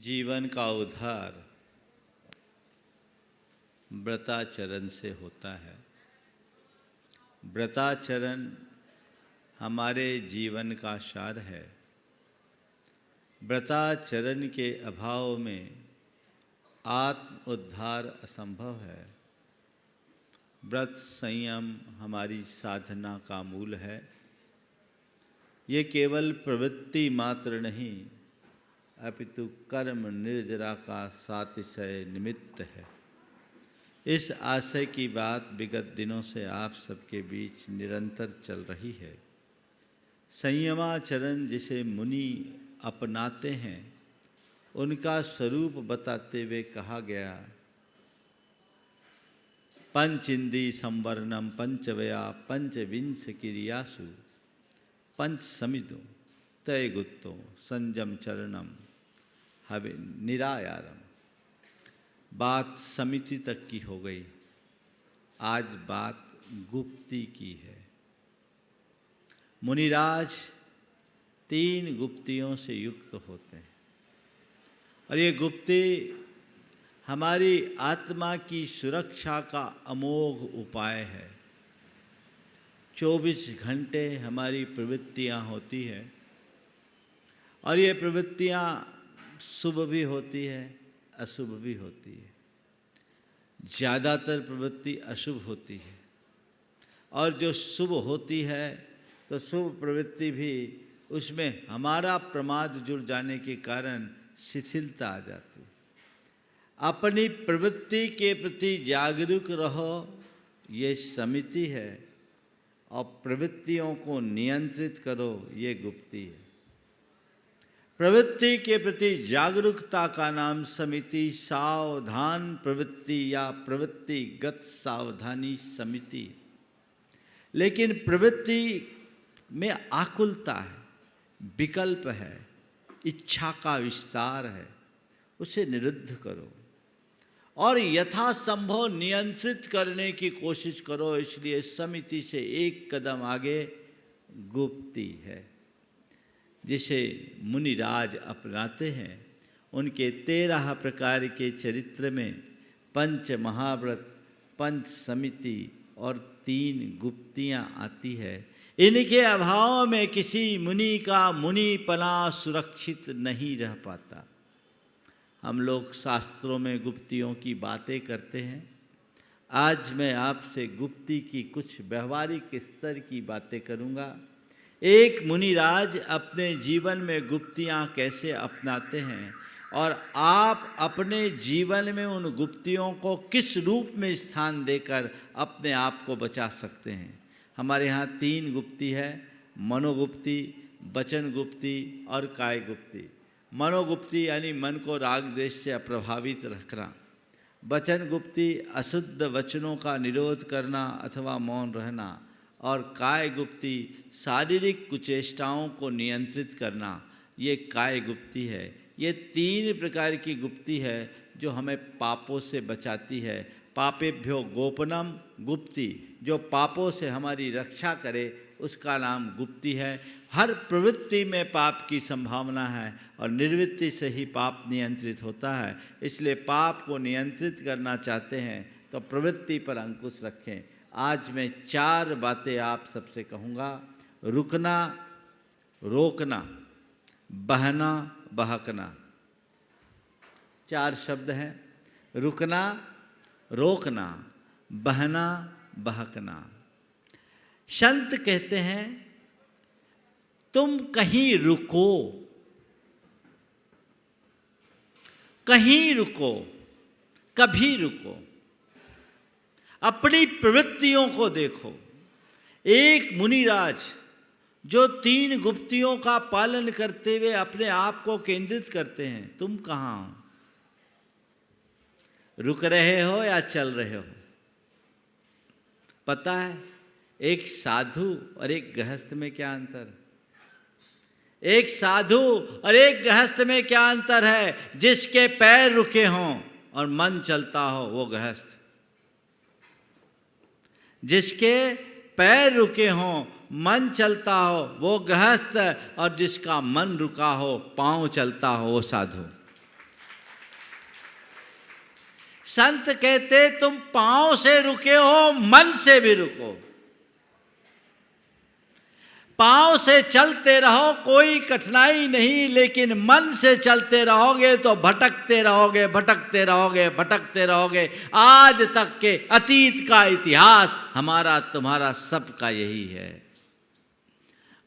जीवन का उद्धार व्रताचरण से होता है। व्रताचरण हमारे जीवन का सार है। व्रताचरण के अभाव में आत्म उद्धार असंभव है। व्रत संयम हमारी साधना का मूल है। ये केवल प्रवृत्ति मात्र नहीं अपितु कर्म निर्जरा का सातिशय निमित्त है। इस आशय की बात विगत दिनों से आप सबके बीच निरंतर चल रही है। संयमाचरण जिसे मुनि अपनाते हैं उनका स्वरूप बताते हुए कहा गया, पंचइंदी संवरणम पंचवया पंचविंश क्रियासु पंच समिदो तय गुत्तो संयम चरणम हवे निरायारम। बात समिति तक की हो गई, आज बात गुप्ती की है। मुनिराज 3 गुप्तियों से युक्त होते हैं और ये गुप्ती हमारी आत्मा की सुरक्षा का अमोघ उपाय है। 24 घंटे हमारी प्रवृत्तियाँ होती है और ये प्रवृत्तियाँ शुभ भी होती है अशुभ भी होती है। ज़्यादातर प्रवृत्ति अशुभ होती है और जो शुभ होती है तो शुभ प्रवृत्ति भी उसमें हमारा प्रमाद जुड़ जाने के कारण शिथिलता आ जाती है। अपनी प्रवृत्ति के प्रति जागरूक रहो, ये समिति है, और प्रवृत्तियों को नियंत्रित करो, ये गुप्ती है। प्रवृत्ति के प्रति जागरूकता का नाम समिति सावधान प्रवृत्ति या प्रवृत्तिगत सावधानी समिति। लेकिन प्रवृत्ति में आकुलता है, विकल्प है, इच्छा का विस्तार है, उसे निरुद्ध करो और यथासंभव नियंत्रित करने की कोशिश करो। इसलिए समिति से एक कदम आगे गुप्ती है, जिसे मुनिराज अपनाते हैं। उनके 13 प्रकार के चरित्र में पंच महाव्रत, पंच समिति और 3 गुप्तियाँ आती है। इनके अभाव में किसी मुनि का मुनिपना सुरक्षित नहीं रह पाता। हम लोग शास्त्रों में गुप्तियों की बातें करते हैं। आज मैं आपसे गुप्ती की कुछ व्यवहारिक स्तर की बातें करूंगा। एक मुनिराज अपने जीवन में गुप्तियां कैसे अपनाते हैं और आप अपने जीवन में उन गुप्तियों को किस रूप में स्थान देकर अपने आप को बचा सकते हैं। हमारे यहाँ 3 गुप्ती है, मनोगुप्ती, वचन गुप्ती और काय गुप्ती। मनोगुप्ती यानी मन को राग द्वेष से अप्रभावित रखना। वचन गुप्ती अशुद्ध वचनों का निरोध करना अथवा मौन रहना। और काय गुप्ती शारीरिक कुचेष्टाओं को नियंत्रित करना, ये काय गुप्ती है। ये 3 प्रकार की गुप्ती है जो हमें पापों से बचाती है। पापेभ्यो गोपनम गुप्ती, जो पापों से हमारी रक्षा करे उसका नाम गुप्ती है। हर प्रवृत्ति में पाप की संभावना है और निर्वृत्ति से ही पाप नियंत्रित होता है। इसलिए पाप को नियंत्रित करना चाहते हैं तो प्रवृत्ति पर अंकुश रखें। आज मैं 4 बातें आप सबसे कहूँगा। रुकना, रोकना, बहना, बहकना। 4 शब्द हैं। रुकना, रोकना, बहना, बहकना। संत कहते हैं तुम कहीं रुको, कहीं रुको, कभी रुको, अपनी प्रवृत्तियों को देखो। एक मुनिराज जो 3 गुप्तियों का पालन करते हुए अपने आप को केंद्रित करते हैं, तुम कहाँ हो? रुक रहे हो या चल रहे हो? पता है एक साधु और एक गृहस्थ में क्या अंतर? एक साधु और एक गृहस्थ में क्या अंतर है? जिसके पैर रुके हों और मन चलता हो वो गृहस्थ। जिसके पैर रुके हों मन चलता हो वो गृहस्थ, और जिसका मन रुका हो पांव चलता हो वो साधु। संत कहते तुम पांव से रुके हो, मन से भी रुको। पांव से चलते रहो, कोई कठिनाई नहीं, लेकिन मन से चलते रहोगे तो भटकते रहोगे, भटकते रहोगे, भटकते रहोगे। आज तक के अतीत का इतिहास हमारा तुम्हारा सबका यही है।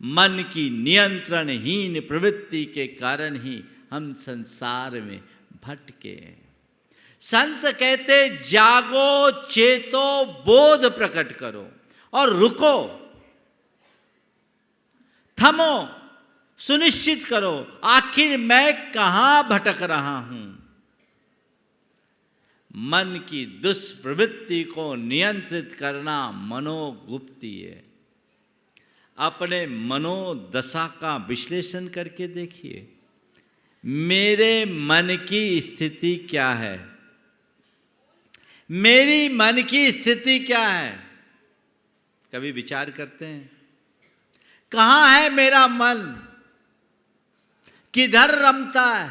मन की नियंत्रणहीन प्रवृत्ति के कारण ही हम संसार में भटके। संत कहते जागो, चेतो, बोध प्रकट करो और रुको, थमो, सुनिश्चित करो आखिर मैं कहां भटक रहा हूं। मन की दुष्प्रवृत्ति को नियंत्रित करना मनोगुप्ती है। अपने मनोदशा का विश्लेषण करके देखिए, मेरे मन की स्थिति क्या है, मेरी मन की स्थिति क्या है। कभी विचार करते हैं कहां है मेरा मन, किधर रमता है।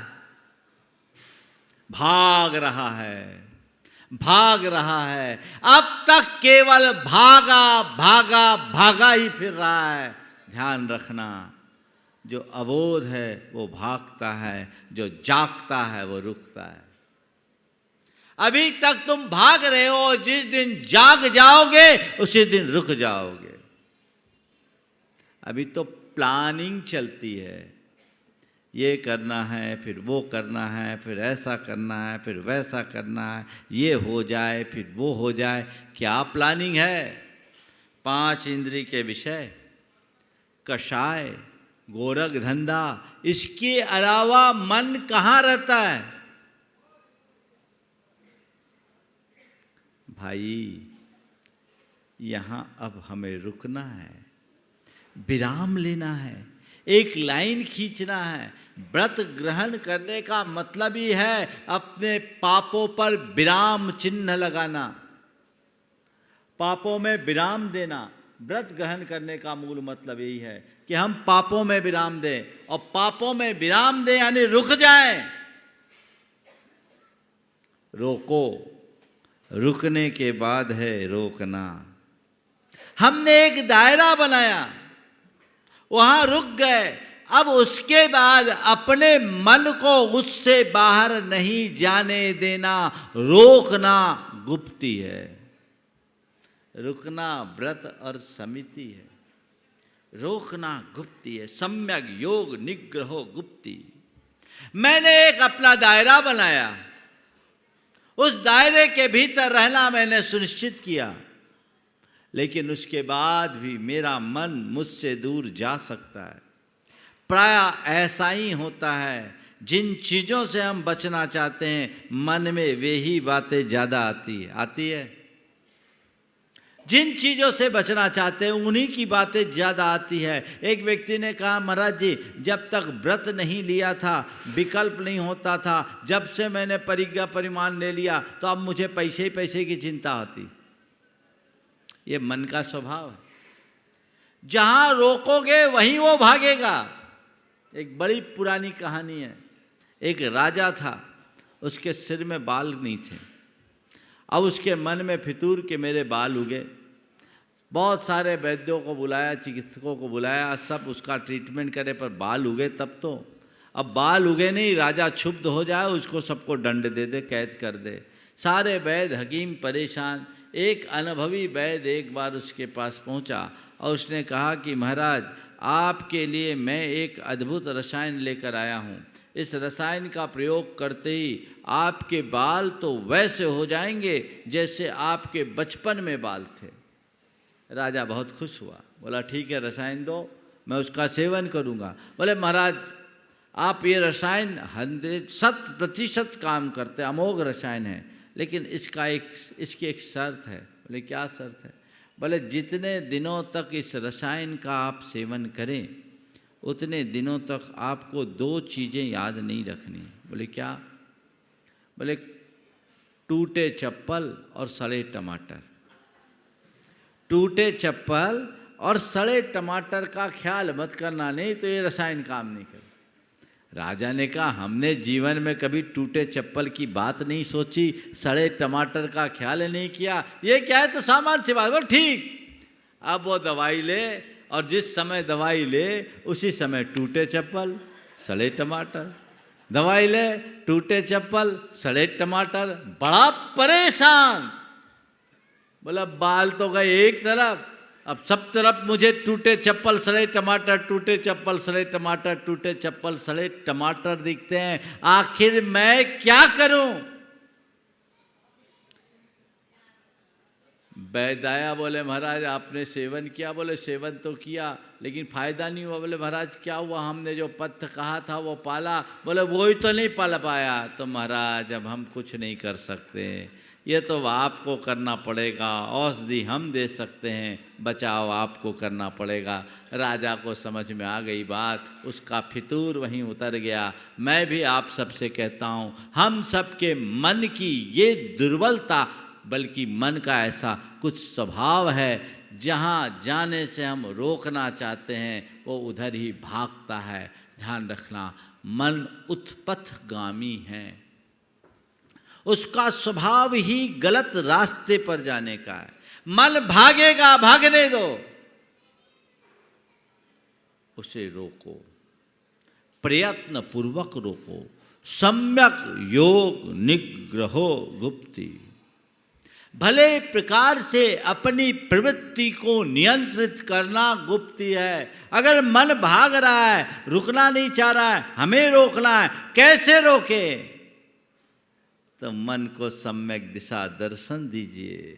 भाग रहा है, भाग रहा है, अब तक केवल भागा भागा भागा ही फिर रहा है। ध्यान रखना, जो अबोध है वो भागता है, जो जागता है वो रुकता है। अभी तक तुम भाग रहे हो, जिस दिन जाग जाओगे उसी दिन रुक जाओगे। अभी तो प्लानिंग चलती है, ये करना है, फिर वो करना है, फिर ऐसा करना है, फिर वैसा करना है, ये हो जाए फिर वो हो जाए। क्या प्लानिंग है? 5 इंद्रिय के विषय, कषाय, गोरख धंधा, इसके अलावा मन कहाँ रहता है? भाई यहाँ अब हमें रुकना है, विराम लेना है, एक लाइन खींचना है। व्रत ग्रहण करने का मतलब ही है अपने पापों पर विराम चिन्ह लगाना, पापों में विराम देना। व्रत ग्रहण करने का मूल मतलब यही है कि हम पापों में विराम दें, और पापों में विराम दें यानी रुक जाएं। रोको, रुकने के बाद है रोकना। हमने एक दायरा बनाया, वहां रुक गए, अब उसके बाद अपने मन को उससे बाहर नहीं जाने देना। रोकना गुप्ती है, रुकना व्रत और समिति है। रोकना गुप्ती है, सम्यक योग निग्रहो गुप्ती। मैंने एक अपना दायरा बनाया, उस दायरे के भीतर रहना मैंने सुनिश्चित किया, लेकिन उसके बाद भी मेरा मन मुझसे दूर जा सकता है। प्रायः ऐसा ही होता है, जिन चीज़ों से हम बचना चाहते हैं मन में वे ही बातें ज़्यादा आती है। जिन चीज़ों से बचना चाहते हैं उन्हीं की बातें ज़्यादा आती है। एक व्यक्ति ने कहा, महाराज जी जब तक व्रत नहीं लिया था, विकल्प नहीं होता था, जब से मैंने परिज्ञा परिमाण ले लिया तो अब मुझे पैसे ही पैसे की चिंता होती। ये मन का स्वभाव है, जहाँ रोकोगे वहीं वो भागेगा। एक बड़ी पुरानी कहानी है, एक राजा था, उसके सिर में बाल नहीं थे। अब उसके मन में फितूर के मेरे बाल उगे। बहुत सारे वैद्यों को बुलाया, चिकित्सकों को बुलाया, सब उसका ट्रीटमेंट करे, पर बाल उगे तब तो। अब बाल उगे नहीं, राजा क्षुब्ध हो जाए, उसको सबको दंड दे दे, कैद कर दे। सारे वैद्य हकीम परेशान। एक अनुभवी वैद्य एक बार उसके पास पहुंचा और उसने कहा कि महाराज आपके लिए मैं एक अद्भुत रसायन लेकर आया हूँ। इस रसायन का प्रयोग करते ही आपके बाल तो वैसे हो जाएंगे जैसे आपके बचपन में बाल थे। राजा बहुत खुश हुआ, बोला ठीक है रसायन दो, मैं उसका सेवन करूँगा। बोले महाराज आप ये रसायन 100% काम करते, अमोघ रसायन है, लेकिन इसकी एक शर्त है। बोले क्या शर्त है? बोले जितने दिनों तक इस रसायन का आप सेवन करें उतने दिनों तक आपको 2 चीज़ें याद नहीं रखनी। बोले क्या? बोले टूटे चप्पल और सड़े टमाटर। टूटे चप्पल और सड़े टमाटर का ख्याल मत करना, नहीं तो ये रसायन काम नहीं करे। राजा ने कहा, हमने जीवन में कभी टूटे चप्पल की बात नहीं सोची, सड़े टमाटर का ख्याल नहीं किया, ये क्या है? तो सामान्य सी बात। बोल ठीक। अब वो दवाई ले, और जिस समय दवाई ले उसी समय टूटे चप्पल, सड़े टमाटर। दवाई ले, टूटे चप्पल, सड़े टमाटर, बड़ा परेशान। बोला बाल तो गए एक तरफ, अब सब तरफ मुझे टूटे चप्पल सड़े टमाटर, टूटे चप्पल सड़े टमाटर, टूटे चप्पल सड़े टमाटर दिखते हैं, आखिर मैं क्या करूं? वैदाया बोले, महाराज आपने सेवन किया? बोले सेवन तो किया, लेकिन फायदा नहीं हुआ। बोले महाराज क्या हुआ? हमने जो पथ्य कहा था वो पाला? बोले वही तो नहीं पाल पाया। तो महाराज अब हम कुछ नहीं कर सकते, ये तो आपको करना पड़ेगा, औषधि हम दे सकते हैं, बचाव आपको करना पड़ेगा। राजा को समझ में आ गई बात, उसका फितूर वहीं उतर गया। मैं भी आप सबसे कहता हूँ, हम सबके मन की ये दुर्बलता, बल्कि मन का ऐसा कुछ स्वभाव है, जहाँ जाने से हम रोकना चाहते हैं वो उधर ही भागता है। ध्यान रखना, मन उत्पथगामी है, उसका स्वभाव ही गलत रास्ते पर जाने का है। मन भागेगा, भागने दो, उसे रोको, प्रयत्न पूर्वक रोको। सम्यक योग निग्रहो गुप्ति। भले प्रकार से अपनी प्रवृत्ति को नियंत्रित करना गुप्ती है। अगर मन भाग रहा है, रुकना नहीं चाह रहा है, हमें रोकना है, कैसे रोके? तो मन को सम्यक दिशा दर्शन दीजिए,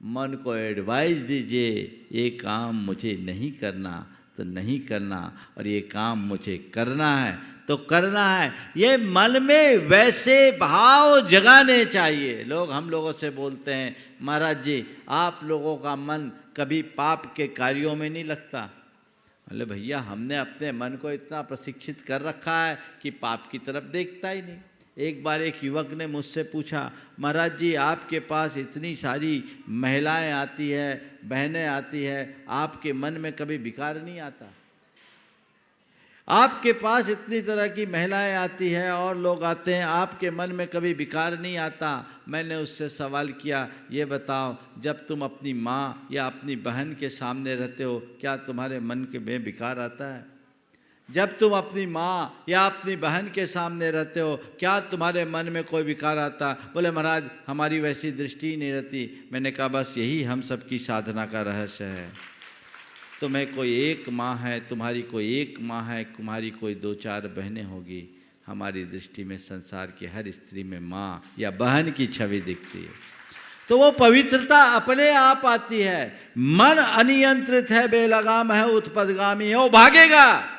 मन को एडवाइस दीजिए, ये काम मुझे नहीं करना तो नहीं करना, और ये काम मुझे करना है तो करना है। ये मन में वैसे भाव जगाने चाहिए। हम लोगों से बोलते हैं, महाराज जी आप लोगों का मन कभी पाप के कार्यों में नहीं लगता। बोले भैया हमने अपने मन को इतना प्रशिक्षित कर रखा है कि पाप की तरफ देखता ही नहीं। एक बार एक युवक ने मुझसे पूछा, महाराज जी आपके पास इतनी सारी महिलाएं आती है, बहनें आती है, आपके मन में कभी विकार नहीं आता? आपके पास इतनी तरह की महिलाएं आती हैं और लोग आते हैं, आपके मन में कभी विकार नहीं आता? मैंने उससे सवाल किया, ये बताओ जब तुम अपनी माँ या अपनी बहन के सामने रहते हो, क्या तुम्हारे मन के में विकार आता है? जब तुम अपनी माँ या अपनी बहन के सामने रहते हो, क्या तुम्हारे मन में कोई विकार आता? बोले महाराज हमारी वैसी दृष्टि ही नहीं रहती। मैंने कहा बस यही हम सबकी साधना का रहस्य है। तुम्हें कोई एक माँ है, तुम्हारी कोई एक माँ है, तुम्हारी कोई 2-4 बहनें होगी, हमारी दृष्टि में संसार की हर स्त्री में माँ या बहन की छवि दिखती है। तो वो पवित्रता अपने आप आती है। मन अनियंत्रित है, बेलगाम है, उत्पथगामी है, वो भागेगा।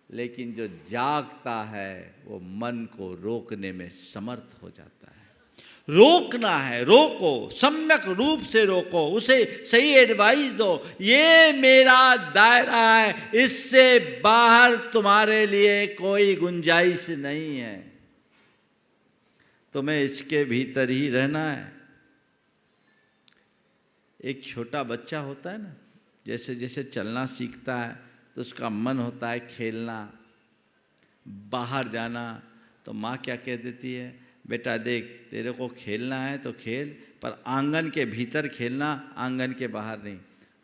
लेकिन जो जागता है वो मन को रोकने में समर्थ हो जाता है। रोकना है, रोको, सम्यक रूप से रोको, उसे सही एडवाइस दो, ये मेरा दायरा है, इससे बाहर तुम्हारे लिए कोई गुंजाइश नहीं है, तुम्हें इसके भीतर ही रहना है। एक छोटा बच्चा होता है ना, जैसे जैसे चलना सीखता है तो उसका मन होता है खेलना, बाहर जाना। तो माँ क्या कह देती है, बेटा देख तेरे को खेलना है तो खेल, पर आंगन के भीतर खेलना, आंगन के बाहर नहीं।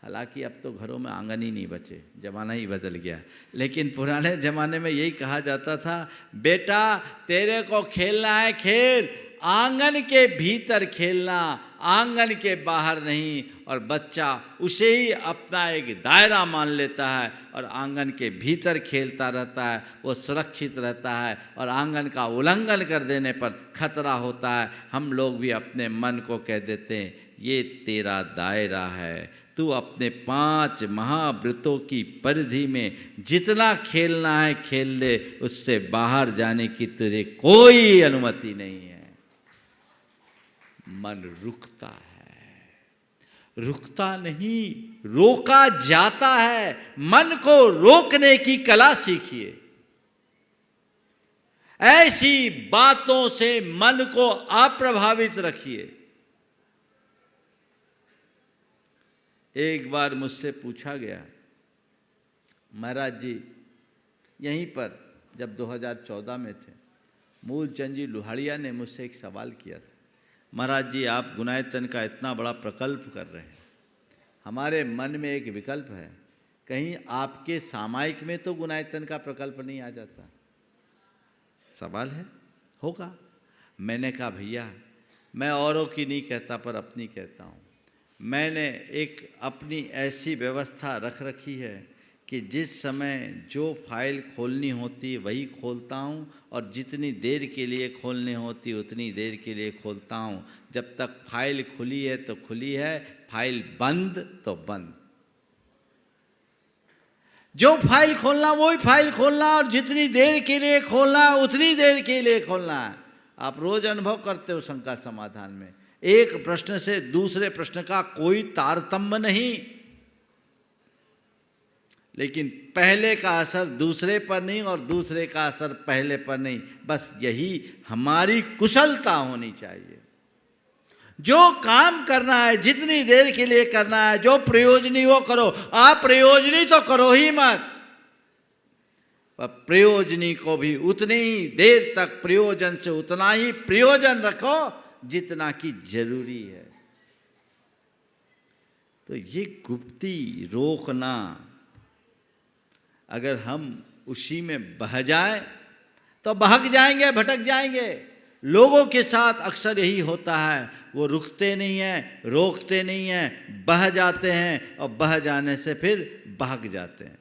हालांकि अब तो घरों में आंगन ही नहीं बचे, ज़माना ही बदल गया। लेकिन पुराने ज़माने में यही कहा जाता था, बेटा तेरे को खेलना है खेल, आंगन के भीतर खेलना, आंगन के बाहर नहीं। और बच्चा उसे ही अपना एक दायरा मान लेता है और आंगन के भीतर खेलता रहता है, वो सुरक्षित रहता है। और आंगन का उल्लंघन कर देने पर खतरा होता है। हम लोग भी अपने मन को कह देते हैं, ये तेरा दायरा है, तू अपने 5 महाव्रतों की परिधि में जितना खेलना है खेल ले, उससे बाहर जाने की तुझे कोई अनुमति नहीं है। मन रुकता है, रुकता नहीं, रोका जाता है। मन को रोकने की कला सीखिए। ऐसी बातों से मन को अप्रभावित रखिए। एक बार मुझसे पूछा गया, महाराज जी यहीं पर जब 2014 में थे, मूलचंद जी लुहाड़िया ने मुझसे एक सवाल किया था, महाराज जी आप गुणायतन का इतना बड़ा प्रकल्प कर रहे हैं, हमारे मन में एक विकल्प है, कहीं आपके सामायिक में तो गुणायतन का प्रकल्प नहीं आ जाता? सवाल है, होगा। मैंने कहा भैया मैं औरों की नहीं कहता पर अपनी कहता हूँ। मैंने एक अपनी ऐसी व्यवस्था रख रखी है कि जिस समय जो फाइल खोलनी होती वही खोलता हूँ, और जितनी देर के लिए खोलनी होती उतनी देर के लिए खोलता हूँ। जब तक फाइल खुली है तो खुली है, फाइल बंद तो बंद। जो फाइल खोलना वही फाइल खोलना, और जितनी देर के लिए खोलना उतनी देर के लिए खोलना है। आप रोज अनुभव करते हो शंका समाधान में, एक प्रश्न से दूसरे प्रश्न का कोई तारतम्य नहीं, लेकिन पहले का असर दूसरे पर नहीं और दूसरे का असर पहले पर नहीं। बस यही हमारी कुशलता होनी चाहिए। जो काम करना है जितनी देर के लिए करना है, जो प्रयोजनी वो करो, अप्रयोजनी तो करो ही मत। पर प्रयोजनी को भी उतनी ही देर तक प्रयोजन से उतना ही प्रयोजन रखो जितना कि जरूरी है। तो ये गुप्ती रोकना, अगर हम उसी में बह जाए तो बहक जाएंगे, भटक जाएंगे। लोगों के साथ अक्सर यही होता है, वो रुकते नहीं हैं, रोकते नहीं हैं, बह जाते हैं और बह जाने से फिर बहक जाते हैं,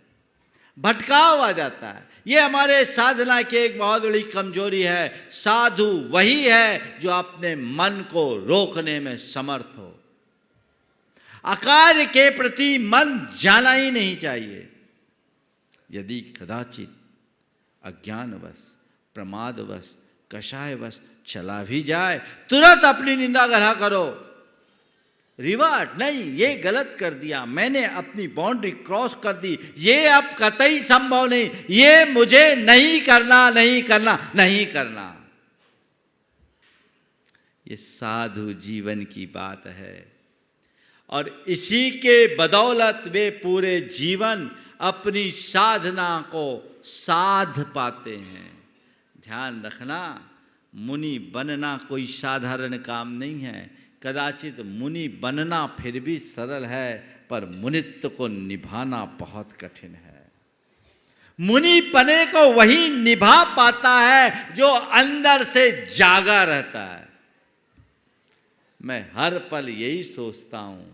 भटकाव आ जाता है। ये हमारे साधना की एक बहुत बड़ी कमजोरी है। साधु वही है जो अपने मन को रोकने में समर्थ हो। आकार के प्रति मन जाना ही नहीं चाहिए। यदि कदाचित अज्ञानवश, प्रमादवश, कषायवश चला भी जाए, तुरंत अपनी निंदा गढ़ा करो। रिवार्ड नहीं, ये गलत कर दिया, मैंने अपनी बाउंड्री क्रॉस कर दी, ये अब कतई संभव नहीं, ये मुझे नहीं करना, नहीं करना, नहीं करना। ये साधु जीवन की बात है, और इसी के बदौलत वे पूरे जीवन अपनी साधना को साध पाते हैं। ध्यान रखना, मुनि बनना कोई साधारण काम नहीं है। कदाचित मुनि बनना फिर भी सरल है, पर मुनित्व को निभाना बहुत कठिन है। मुनि बने को वही निभा पाता है जो अंदर से जागा रहता है। मैं हर पल यही सोचता हूँ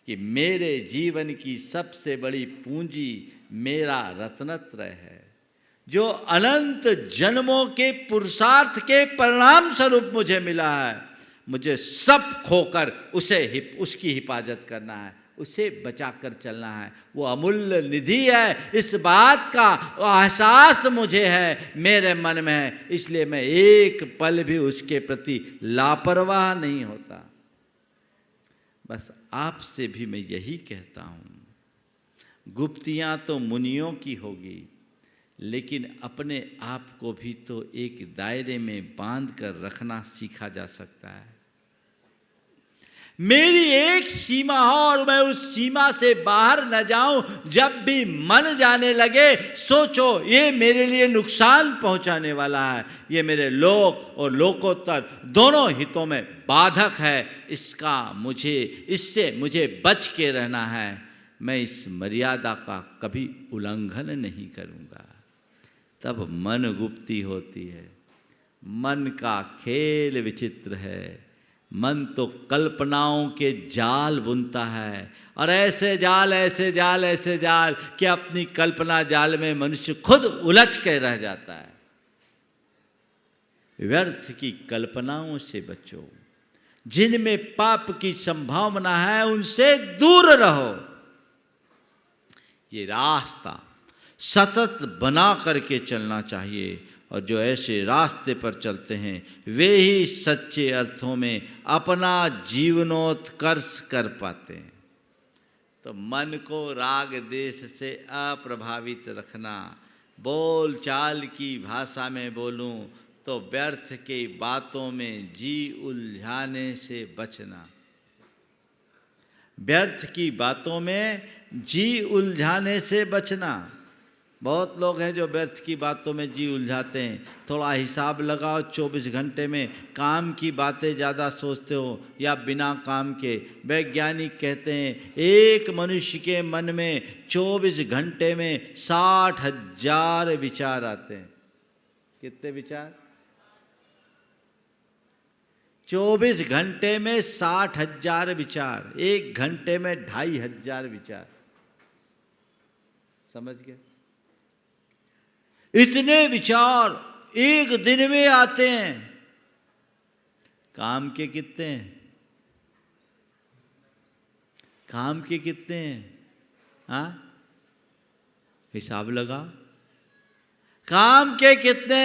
कि मेरे जीवन की सबसे बड़ी पूंजी मेरा रत्नत्रय है, जो अनंत जन्मों के पुरुषार्थ के परिणाम स्वरूप मुझे मिला है। मुझे सब खोकर उसकी हिफाजत करना है, उसे बचाकर चलना है। वो अमूल्य निधि है, इस बात का एहसास मुझे है, मेरे मन में है, इसलिए मैं एक पल भी उसके प्रति लापरवाह नहीं होता। बस आपसे भी मैं यही कहता हूँ, गुप्तियाँ तो मुनियों की होगी, लेकिन अपने आप को भी तो एक दायरे में बांध कर रखना सीखा जा सकता है। मेरी एक सीमा हो और मैं उस सीमा से बाहर न जाऊं। जब भी मन जाने लगे, सोचो ये मेरे लिए नुकसान पहुंचाने वाला है, ये मेरे लोक और लोकोत्तर दोनों हितों में बाधक है, इससे मुझे बच के रहना है। मैं इस मर्यादा का कभी उल्लंघन नहीं करूंगा। तब मन गुप्ती होती है। मन का खेल विचित्र है। मन तो कल्पनाओं के जाल बुनता है, और ऐसे जाल कि अपनी कल्पना जाल में मनुष्य खुद उलझ के रह जाता है। व्यर्थ की कल्पनाओं से बचो, जिनमें पाप की संभावना है उनसे दूर रहो। ये रास्ता सतत बना करके चलना चाहिए, और जो ऐसे रास्ते पर चलते हैं वे ही सच्चे अर्थों में अपना जीवनोत्कर्ष कर पाते हैं। तो मन को राग देश से अप्रभावित रखना। बोल चाल की भाषा में बोलूं तो व्यर्थ की बातों में जी उलझाने से बचना। व्यर्थ की बातों में जी उलझाने से बचना। बहुत लोग हैं जो व्यर्थ की बातों में जी उलझाते हैं। थोड़ा हिसाब लगाओ, 24 घंटे में काम की बातें ज़्यादा सोचते हो या बिना काम के। वैज्ञानिक कहते हैं एक मनुष्य के मन में 24 घंटे में 60,000 विचार आते हैं। कितने विचार? 24 घंटे में 60,000 विचार, एक घंटे में 2,500 विचार। समझ गए? इतने विचार एक दिन में आते हैं। काम के कितने हैं? काम के कितने हैं? हाँ, हिसाब लगा। काम के कितने?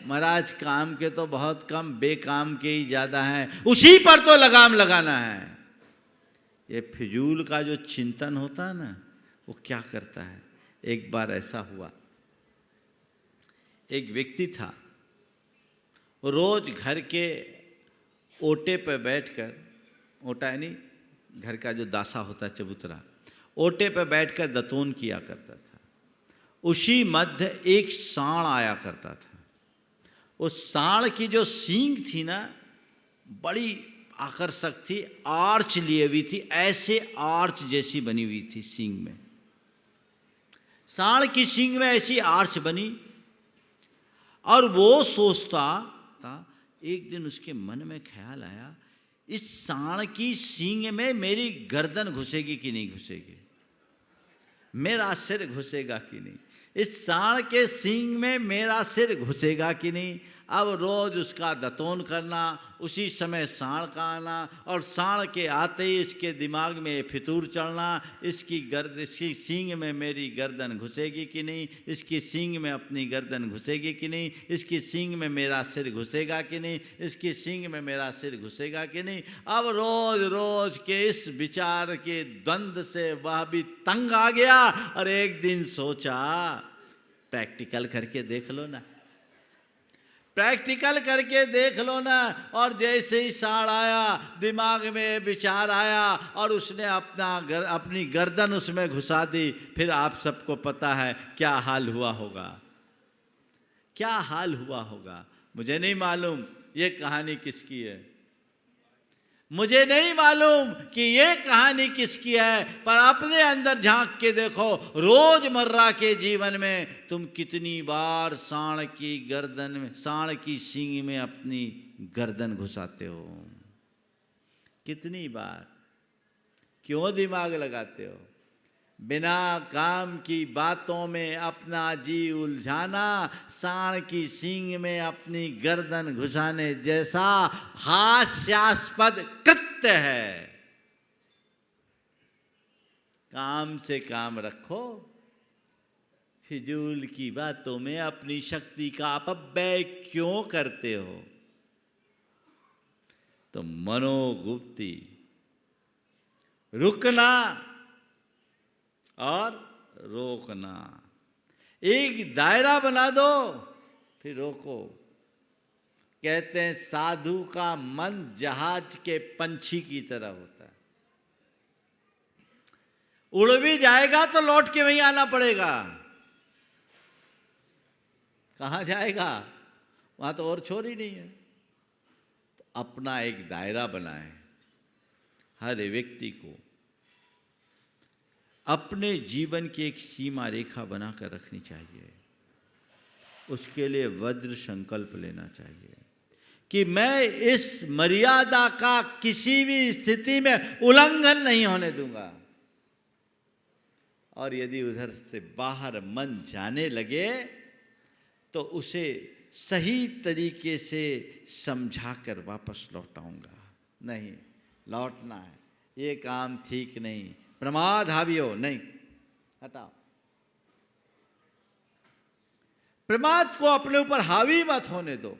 महाराज काम के तो बहुत कम, बेकाम के ही ज्यादा हैं। उसी पर तो लगाम लगाना है। ये फिजूल का जो चिंतन होता है ना, वो क्या करता है। एक बार ऐसा हुआ, एक व्यक्ति था, रोज घर के ओटे पर बैठकर, ओटा यानी घर का जो दासा होता है, चबूतरा, ओटे पर बैठकर दतोन किया करता था। उसी मध्य एक सांड आया करता था। उस सांड की जो सींग थी ना, बड़ी आकर्षक थी, आर्च लिए हुई थी, ऐसे आर्च जैसी बनी हुई थी सींग में। सांड की सींग में ऐसी आर्च बनी, और वो सोचता था, एक दिन उसके मन में ख्याल आया, इस सांड की सींग में मेरी गर्दन घुसेगी कि नहीं घुसेगी, मेरा सिर घुसेगा कि नहीं, इस सांड के सींग में मेरा सिर घुसेगा कि नहीं। अब रोज उसका दतोन करना, उसी समय सांड का आना, और सांड के आते ही इसके दिमाग में फितूर चढ़ना, इसकी सींग में मेरी गर्दन घुसेगी कि नहीं, इसकी सींग में अपनी गर्दन घुसेगी कि नहीं, इसकी सींग में मेरा सिर घुसेगा कि नहीं, इसकी सींग में मेरा सिर घुसेगा कि नहीं। अब रोज रोज के इस विचार के द्वंद्व से वह भी तंग आ गया, और एक दिन सोचा प्रैक्टिकल करके देख लो ना, प्रैक्टिकल करके देख लो ना। और जैसे ही सांड आया, दिमाग में विचार आया, और उसने अपनी गर्दन उसमें घुसा दी। फिर आप सबको पता है क्या हाल हुआ होगा, क्या हाल हुआ होगा। मुझे नहीं मालूम ये कहानी किसकी है, मुझे नहीं मालूम कि ये कहानी किसकी है, पर अपने अंदर झांक के देखो, रोजमर्रा के जीवन में तुम कितनी बार सांड की गर्दन में, सांड की सींग में अपनी गर्दन घुसाते हो, कितनी बार, क्यों दिमाग लगाते हो। बिना काम की बातों में अपना जी उलझाना सांड की सींग में अपनी गर्दन घुसाने जैसा हास्यास्पद कृत्य है। काम से काम रखो, फिजूल की बातों में अपनी शक्ति का अपव्यय क्यों करते हो। तो मनोगुप्ती, रुकना और रोकना, एक दायरा बना दो फिर रोको। कहते हैं साधु का मन जहाज के पंछी की तरह होता है, उड़ भी जाएगा तो लौट के वहीं आना पड़ेगा। कहाँ जाएगा, वहां तो और छोर ही नहीं है। तो अपना एक दायरा बनाए, हर व्यक्ति को अपने जीवन की एक सीमा रेखा बनाकर रखनी चाहिए। उसके लिए वज्र संकल्प लेना चाहिए कि मैं इस मर्यादा का किसी भी स्थिति में उल्लंघन नहीं होने दूंगा। और यदि उधर से बाहर मन जाने लगे तो उसे सही तरीके से समझाकर वापस लौटाऊंगा। नहीं, लौटना है, ये काम ठीक नहीं, प्रमाद हावी हो, नहीं, हटाओ। प्रमाद को अपने ऊपर हावी मत होने दो।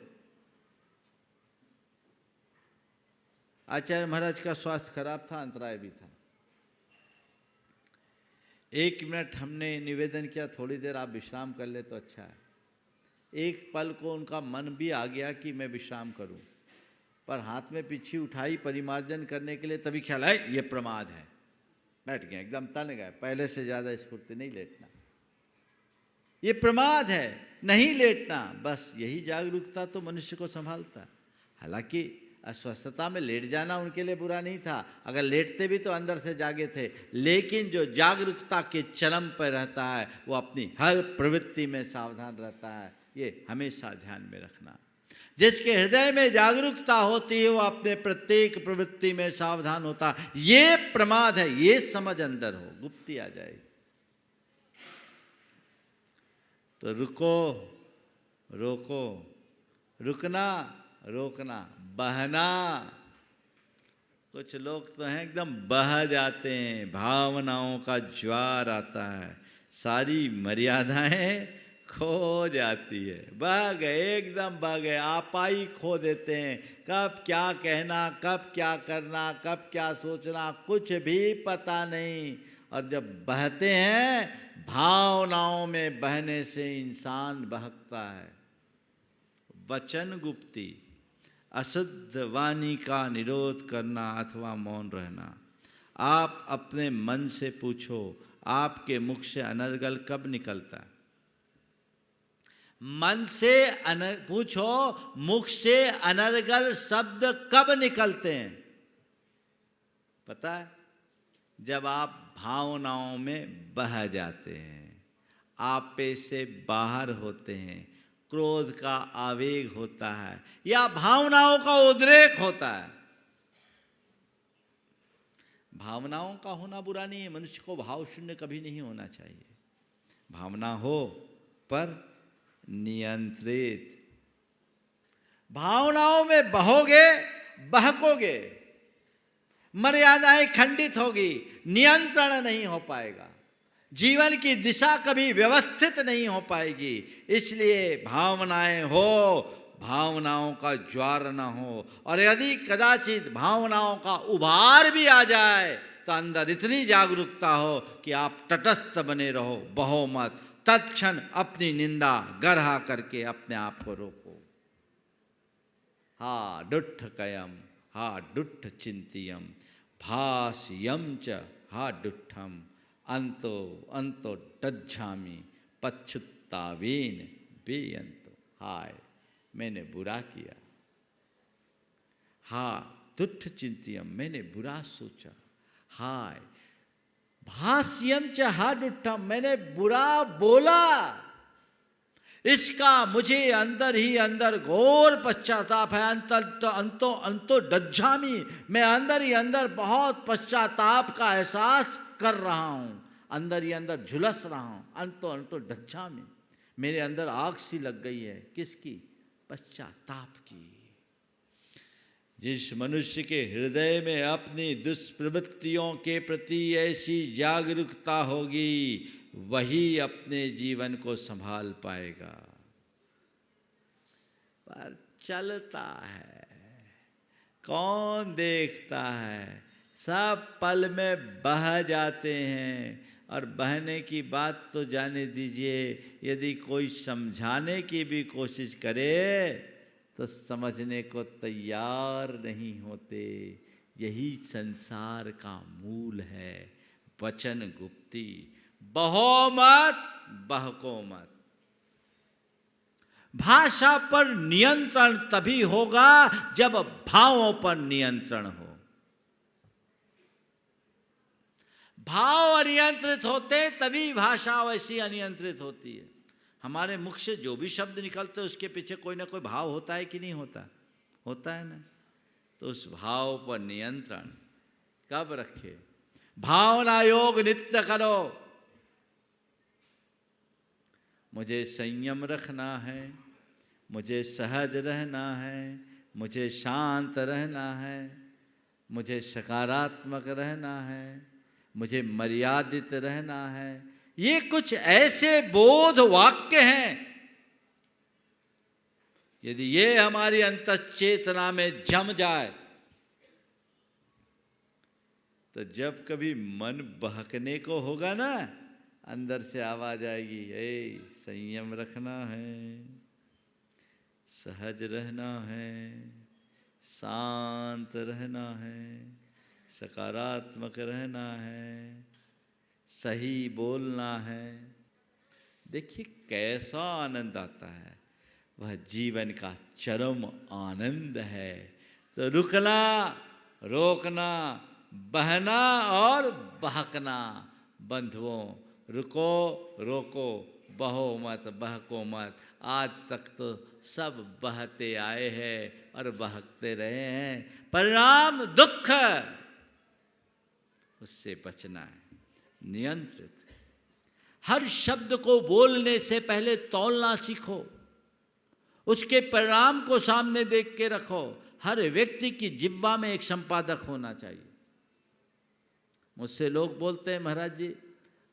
आचार्य महाराज का स्वास्थ्य खराब था, अंतराय भी था। 1 मिनट हमने निवेदन किया, थोड़ी देर आप विश्राम कर ले तो अच्छा है। एक पल को उनका मन भी आ गया कि मैं विश्राम करूं, पर हाथ में पिछी उठाई परिमार्जन करने के लिए, तभी ख्याल है ये प्रमाद है। बैठ गए, एकदम तन गए, पहले से ज़्यादा स्फूर्ति नहीं लेटना। ये प्रमाद है, नहीं लेटना। बस यही जागरूकता तो मनुष्य को संभालता। हालांकि अस्वस्थता में लेट जाना उनके लिए बुरा नहीं था, अगर लेटते भी तो अंदर से जागे थे। लेकिन जो जागरूकता के चरम पर रहता है वो अपनी हर प्रवृत्ति में सावधान रहता है, ये हमेशा ध्यान में रखना। जिसके हृदय में जागरूकता होती है वो अपने प्रत्येक प्रवृत्ति में सावधान होता है। ये प्रमाद है, ये समझ अंदर हो, गुप्ती आ जाएगी। तो रुको, रोको, रुकना, रोकना, बहना। कुछ लोग तो हैं एकदम बह जाते हैं, भावनाओं का ज्वार आता है, सारी मर्यादाएं खो जाती है, बह गए, एकदम बह गए, आपाई खो देते हैं। कब क्या कहना, कब क्या करना, कब क्या सोचना, कुछ भी पता नहीं। और जब बहते हैं, भावनाओं में बहने से इंसान बहकता है। वचन गुप्ती, अशुद्ध वाणी का निरोध करना अथवा मौन रहना। आप अपने मन से पूछो, आपके मुख से अनर्गल कब निकलता है? मन से पूछो, मुख से अनर्गल शब्द कब निकलते हैं? पता है? जब आप भावनाओं में बह जाते हैं, आपे से बाहर होते हैं, क्रोध का आवेग होता है या भावनाओं का उद्रेक होता है। भावनाओं का होना बुरा नहीं है, मनुष्य को भाव शून्य कभी नहीं होना चाहिए। भावना हो पर नियंत्रित। भावनाओं में बहोगे, बहकोगे, मर्यादाएं खंडित होगी, नियंत्रण नहीं हो पाएगा, जीवन की दिशा कभी व्यवस्थित नहीं हो पाएगी। इसलिए भावनाएं हो, भावनाओं का ज्वार ना हो। और यदि कदाचित भावनाओं का उभार भी आ जाए तो अंदर इतनी जागरूकता हो कि आप तटस्थ बने रहो, बहो मत। तत्क्षण अपनी निंदा गरहा करके अपने आप को रोको। हा दुट्ठ कयम, हा दुट्ठ चिंतियम, भास्यम च हा दुट्ठम, अंतो अंतो टज्झामी पच्छुत्तावेन बेअंतो। हाय मैंने बुरा किया, हा दुट्ठ चिंतियम, मैंने बुरा सोचा, हाय भास्यम च हा दुट्ठम, मैंने बुरा बोला। इसका मुझे अंदर ही अंदर घोर पश्चाताप है। अंतो अंतो डज्झामी, मैं अंदर ही अंदर बहुत पश्चाताप का एहसास कर रहा हूं, अंदर ही अंदर झुलस रहा हूं। अंतो अंतो डज्झामी, मेरे अंदर आग सी लग गई है। किसकी? पश्चाताप की। जिस मनुष्य के हृदय में अपनी दुष्प्रवृत्तियों के प्रति ऐसी जागरूकता होगी, वही अपने जीवन को संभाल पाएगा। पर चलता है, कौन देखता है? सब पल में बह जाते हैं। और बहने की बात तो जाने दीजिए, यदि कोई समझाने की भी कोशिश करे तो समझने को तैयार नहीं होते। यही संसार का मूल है, वचन गुप्ती। बहो मत, बहको मत। भाषा पर नियंत्रण तभी होगा जब भावों पर नियंत्रण हो। भाव अनियंत्रित होते तभी भाषा वैसी अनियंत्रित होती है। हमारे मुख से जो भी शब्द निकलते उसके पीछे कोई ना कोई भाव होता है कि नहीं होता? होता है ना। तो उस भाव पर नियंत्रण कब रखे? भावना योग नित्य करो। मुझे संयम रखना है, मुझे सहज रहना है, मुझे शांत रहना है, मुझे सकारात्मक रहना है, मुझे मर्यादित रहना है। ये कुछ ऐसे बोध वाक्य हैं, यदि ये हमारी अंतश्चेतना में जम जाए तो जब कभी मन बहकने को होगा ना, अंदर से आवाज आएगी, ए संयम रखना है, सहज रहना है, शांत रहना है, सकारात्मक रहना है, सही बोलना है। देखिए कैसा आनंद आता है, वह जीवन का चरम आनंद है। तो रुकना, रोकना, बहना और बहकना। बंधुओं, रुको, रोको, बहो मत, बहको मत। आज तक तो सब बहते आए हैं और बहकते रहे हैं, परिणाम दुख, उससे बचना है, नियंत्रित। हर शब्द को बोलने से पहले तौलना सीखो, उसके परिणाम को सामने देख के रखो। हर व्यक्ति की जिह्वा में एक संपादक होना चाहिए। मुझसे लोग बोलते हैं, महाराज जी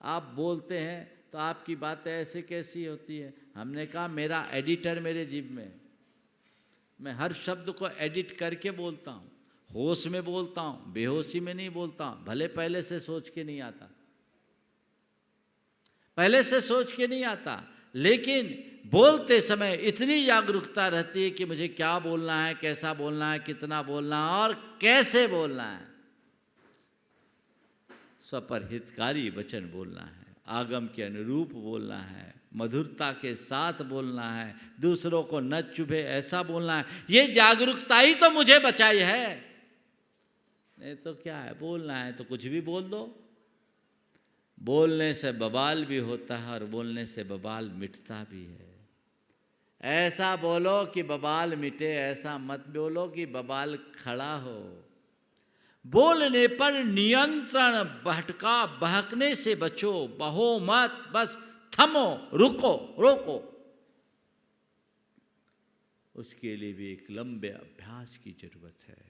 आप बोलते हैं तो आपकी बातें ऐसे कैसी होती है। हमने कहा मेरा एडिटर मेरे जिह्व में, मैं हर शब्द को एडिट करके बोलता हूँ, होश में बोलता हूँ, बेहोशी में नहीं बोलता हूँ। भले पहले से सोच के नहीं आता, पहले से सोच के नहीं आता, लेकिन बोलते समय इतनी जागरूकता रहती है कि मुझे क्या बोलना है, कैसा बोलना है, कितना बोलना है और कैसे बोलना है। स्वपर हितकारी वचन बोलना है, आगम के अनुरूप बोलना है, मधुरता के साथ बोलना है, दूसरों को न चुभे ऐसा बोलना है। ये जागरूकता ही तो मुझे बचाई है। नहीं तो क्या है, बोलना है तो कुछ भी बोल दो। बोलने से बवाल भी होता है और बोलने से बवाल मिटता भी है। ऐसा बोलो कि बवाल मिटे, ऐसा मत बोलो कि बवाल खड़ा हो। बोलने पर नियंत्रण, भटका बहकने से बचो, बहो मत, बस थमो, रुको, रोको। उसके लिए भी एक लंबे अभ्यास की जरूरत है।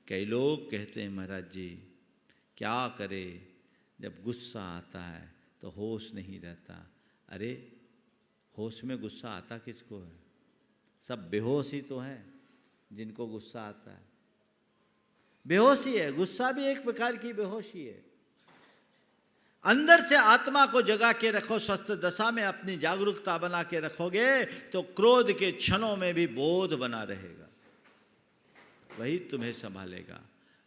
कई लोग कहते हैं, महाराज जी क्या करें, जब गुस्सा आता है तो होश नहीं रहता। अरे होश में गुस्सा आता किसको है? सब बेहोश ही तो हैं जिनको गुस्सा आता है। बेहोशी है, गुस्सा भी एक प्रकार की बेहोशी है। अंदर से आत्मा को जगा के रखो, स्वस्थ दशा में अपनी जागरूकता बना के रखोगे तो क्रोध के क्षणों में भी बोध बना रहेगा। वही तुम्हें संभालेगा,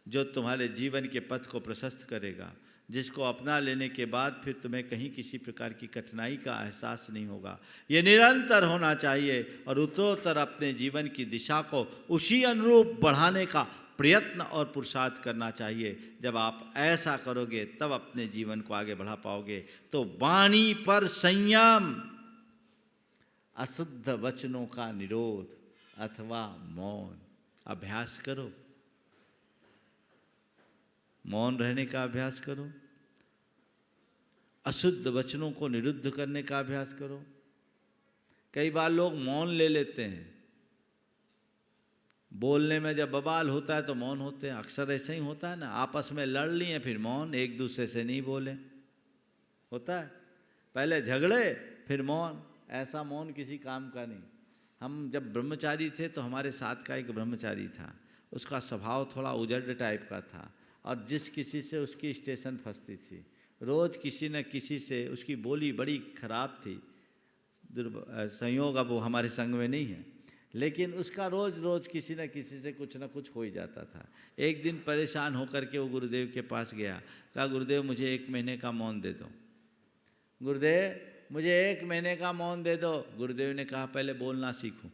जो तुम्हारे जीवन के पथ को प्रशस्त करेगा, जिसको अपना लेने के बाद फिर तुम्हें कहीं किसी प्रकार की कठिनाई का एहसास नहीं होगा। ये निरंतर होना चाहिए और उत्तरोत्तर अपने जीवन की दिशा को उसी अनुरूप बढ़ाने का प्रयत्न और पुरुषार्थ करना चाहिए। जब आप ऐसा करोगे तब अपने जीवन को आगे बढ़ा पाओगे। तो वाणी पर संयम, अशुद्ध वचनों का निरोध अथवा मौन, अभ्यास करो। मौन रहने का अभ्यास करो, अशुद्ध वचनों को निरुद्ध करने का अभ्यास करो। कई बार लोग मौन ले लेते हैं, बोलने में जब बवाल होता है तो मौन होते हैं। अक्सर ऐसे ही होता है ना, आपस में लड़ लिए फिर मौन, एक दूसरे से नहीं बोले, होता है। पहले झगड़े फिर मौन, ऐसा मौन किसी काम का नहीं। हम जब ब्रह्मचारी थे तो हमारे साथ का एक ब्रह्मचारी था, उसका स्वभाव थोड़ा उजड़ टाइप का था और जिस किसी से उसकी स्टेशन फंसती थी। रोज़ किसी न किसी से उसकी बोली बड़ी खराब थी। संयोग अब वो हमारे संग में नहीं है, लेकिन उसका रोज़ रोज़ किसी न किसी से कुछ ना कुछ हो ही जाता था। एक दिन परेशान होकर के वो गुरुदेव के पास गया, कहा गुरुदेव मुझे 1 महीने का मौन दे दो, गुरुदेव मुझे 1 महीने का मौन दे दो। गुरुदेव ने कहा पहले बोलना सीखो,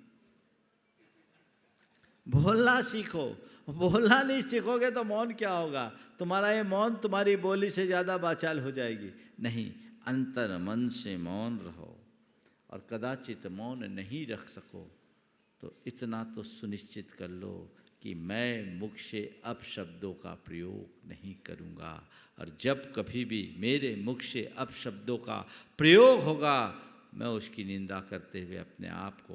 बोलना सीखो। बोलना नहीं सीखोगे तो मौन क्या होगा? तुम्हारा ये मौन तुम्हारी बोली से ज़्यादा बाचाल हो जाएगी। नहीं, अंतर मन से मौन रहो और कदाचित मौन नहीं रख सको तो इतना तो सुनिश्चित कर लो कि मैं मुख से अपशब्दों का प्रयोग नहीं करूँगा, और जब कभी भी मेरे मुख से अपशब्दों का प्रयोग होगा मैं उसकी निंदा करते हुए अपने आप को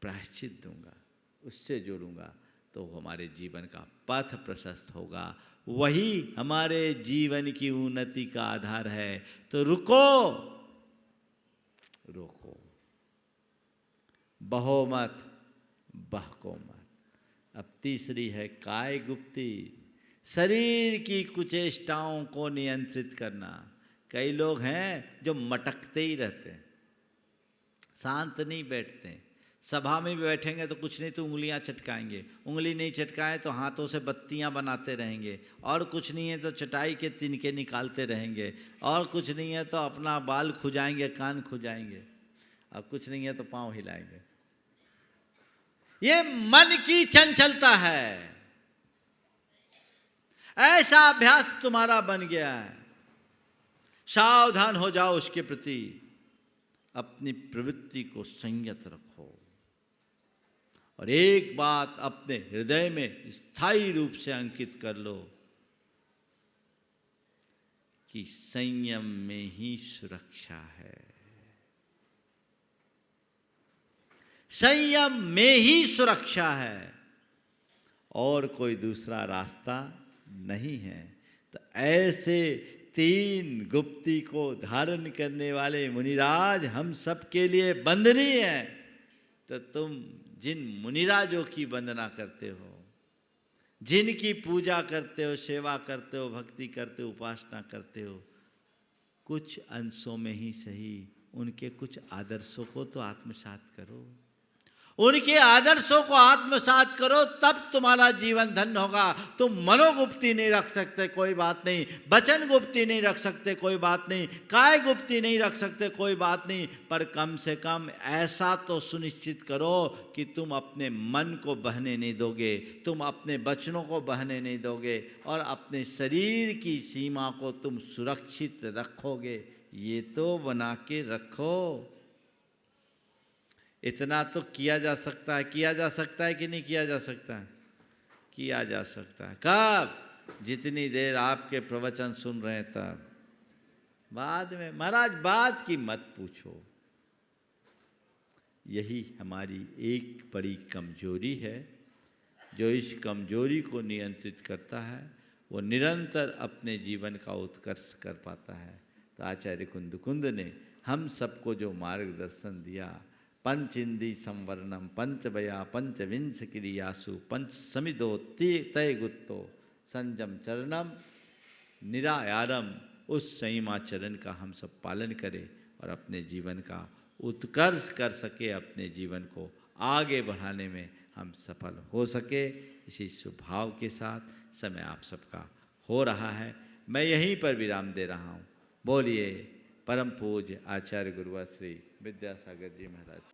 प्रायश्चित दूंगा, उससे जोड़ूंगा, तो हमारे जीवन का पथ प्रशस्त होगा। वही हमारे जीवन की उन्नति का आधार है। तो रुको, रोको, बहो मत, बहको मत। अब तीसरी है काय गुप्ती, शरीर की कुचेष्टाओं को नियंत्रित करना। कई लोग हैं जो मटकते ही रहते हैं, शांत नहीं बैठते। सभा में भी बैठेंगे तो कुछ नहीं तो उंगलियां चटकाएंगे, उंगली नहीं चटकाए तो हाथों से बत्तियां बनाते रहेंगे, और कुछ नहीं है तो चटाई के तिनके निकालते रहेंगे, और कुछ नहीं है तो अपना बाल खुजाएंगे, कान खुजाएंगे। अब कुछ नहीं है तो पांव हिलाएंगे। ये मन की चंचलता है। ऐसा अभ्यास तुम्हारा बन गया है। सावधान हो जाओ उसके प्रति। अपनी प्रवृत्ति को संयत रखो और एक बात अपने हृदय में स्थायी रूप से अंकित कर लो कि संयम में ही सुरक्षा है। संयम में ही सुरक्षा है और कोई दूसरा रास्ता नहीं है। तो ऐसे 3 गुप्ती को धारण करने वाले मुनिराज हम सबके लिए वंदनीय हैं। तो तुम जिन मुनिराजों की वंदना करते हो, जिनकी पूजा करते हो, सेवा करते हो, भक्ति करते हो, उपासना करते हो, कुछ अंशों में ही सही उनके कुछ आदर्शों को तो आत्मसात करो। उनके आदर्शों को आत्मसात करो, तब तुम्हारा जीवन धन्य होगा। तुम मनोगुप्ती नहीं रख सकते, कोई बात नहीं। वचन गुप्ती नहीं रख सकते, कोई बात नहीं। काय गुप्ती नहीं रख सकते, कोई बात नहीं। पर कम से कम ऐसा तो सुनिश्चित करो कि तुम अपने मन को बहने नहीं दोगे, तुम अपने वचनों को बहने नहीं दोगे और अपने शरीर की सीमा को तुम सुरक्षित रखोगे। ये तो बना के रखो। इतना तो किया जा सकता है। किया जा सकता है कि नहीं किया जा सकता है? किया जा सकता है। कब? जितनी देर आपके प्रवचन सुन रहे हैं तब। बाद में महाराज बात की मत पूछो। यही हमारी एक बड़ी कमजोरी है। जो इस कमजोरी को नियंत्रित करता है वो निरंतर अपने जीवन का उत्कर्ष कर पाता है। तो आचार्य कुंद ने हम सबको जो मार्गदर्शन दिया, पंच इंद्री संवरणम पंचवया पंचविंश क्रियासु पंच समिदो तय गुत्तो संजम चरणम निरायारम, उस संयमाचरण का हम सब पालन करें और अपने जीवन का उत्कर्ष कर सके, अपने जीवन को आगे बढ़ाने में हम सफल हो सके। इसी स्वभाव के साथ समय आप सबका हो रहा है। मैं यहीं पर विराम दे रहा हूँ। बोलिए परम पूज्य आचार्य गुरुवर श्री विद्यासागर जी महाराज।